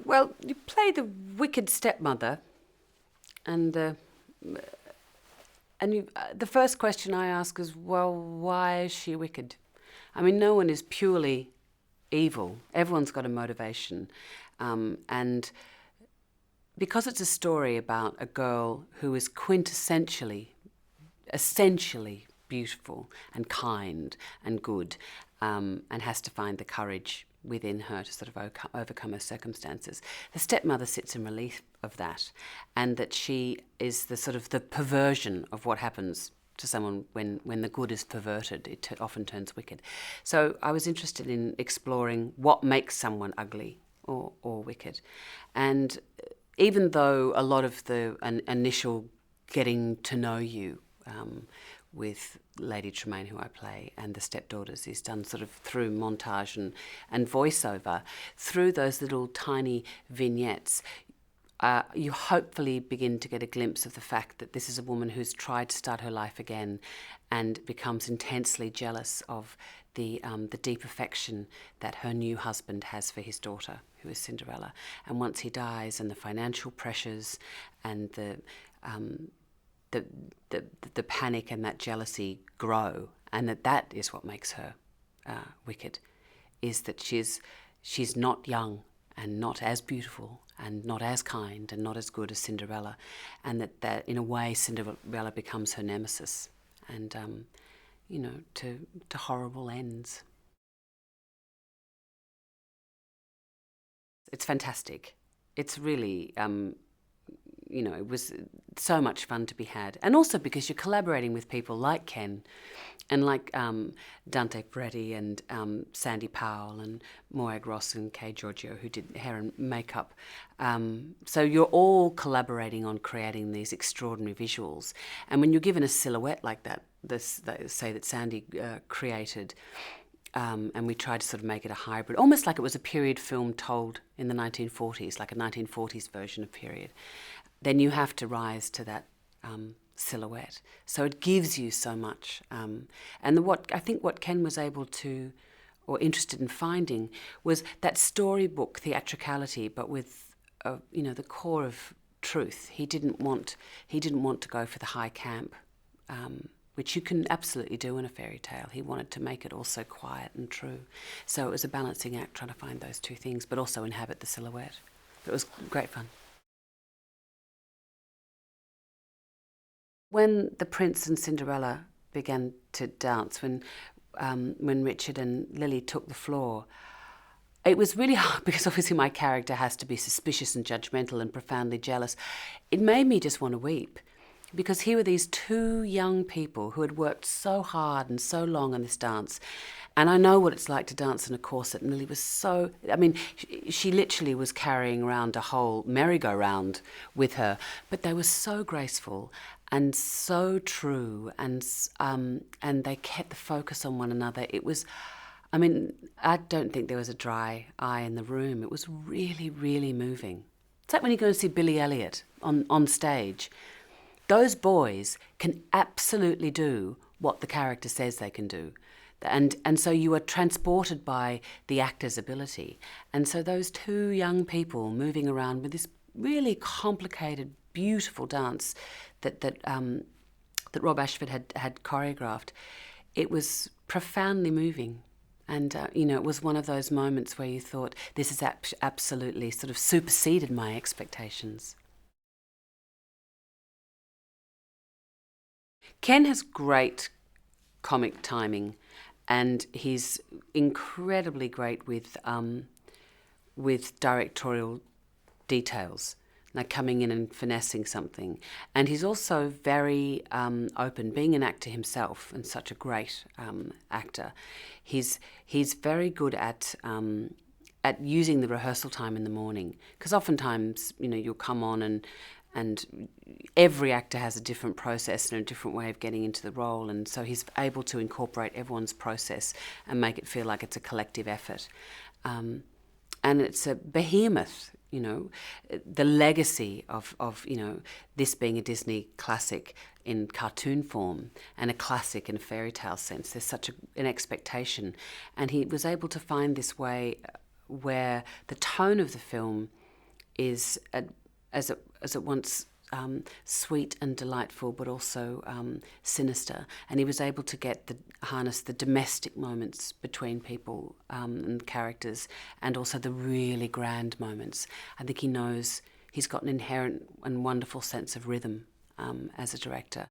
Well, you play the wicked stepmother, and the first question I ask is, well, why is she wicked? I mean, no one is purely evil. Everyone's got a motivation, and because it's a story about a girl who is essentially beautiful and kind and good, and has to find the courage within her to sort of overcome her circumstances. The stepmother sits in relief of that, and that she is the sort of the perversion of what happens to someone when the good is perverted. It often turns wicked. So I was interested in exploring what makes someone ugly or wicked. And even though a lot of the initial getting to know you with Lady Tremaine, who I play, and the stepdaughters is done sort of through montage and voiceover, through those little tiny vignettes, you hopefully begin to get a glimpse of the fact that this is a woman who's tried to start her life again and becomes intensely jealous of the deep affection that her new husband has for his daughter, who is Cinderella. And once he dies, and the financial pressures and the panic and that jealousy grow, and that is what makes her wicked, is that she's not young and not as beautiful and not as kind and not as good as Cinderella, and that in a way Cinderella becomes her nemesis, and to horrible ends. It's fantastic. It's really it was so much fun to be had. And also because you're collaborating with people like Ken and like Dante Peretti and Sandy Powell and Moag Ross and Kay Giorgio, who did hair and makeup. So you're all collaborating on creating these extraordinary visuals. And when you're given a silhouette like that, say that Sandy created, and we tried to sort of make it a hybrid, almost like it was a period film told in the 1940s, like a 1940s version of period, then you have to rise to that silhouette. So it gives you so much. And I think what Ken was able to, or interested in finding, was that storybook theatricality, but with the core of truth. He didn't want to go for the high camp, which you can absolutely do in a fairy tale. He wanted to make it also quiet and true. So it was a balancing act trying to find those two things, but also inhabit the silhouette. It was great fun. When the prince and Cinderella began to dance, when Richard and Lily took the floor, it was really hard because obviously my character has to be suspicious and judgmental and profoundly jealous. It made me just want to weep, because here were these two young people who had worked so hard and so long on this dance. And I know what it's like to dance in a corset, and Lily was she literally was carrying around a whole merry-go-round with her, but they were so graceful and so true, and they kept the focus on one another. It was, I don't think there was a dry eye in the room. It was really, really moving. It's like when you go and see Billy Elliot on stage. Those boys can absolutely do what the character says they can do. And so you are transported by the actor's ability. And so those two young people moving around with this really complicated, beautiful dance that Rob Ashford had choreographed, it was profoundly moving. And, it was one of those moments where you thought, this has absolutely sort of superseded my expectations. Ken has great comic timing, and he's incredibly great with directorial details, like coming in and finessing something. And he's also very open, being an actor himself and such a great actor. He's very good at using the rehearsal time in the morning, because oftentimes you'll come on and every actor has a different process and a different way of getting into the role, and so he's able to incorporate everyone's process and make it feel like it's a collective effort. And it's a behemoth, the legacy of this being a Disney classic in cartoon form and a classic in a fairy tale sense. There's such an expectation, and he was able to find this way where the tone of the film is as it once sweet and delightful, but also sinister. And he was able to harness the domestic moments between people and characters, and also the really grand moments. I think he's got an inherent and wonderful sense of rhythm as a director.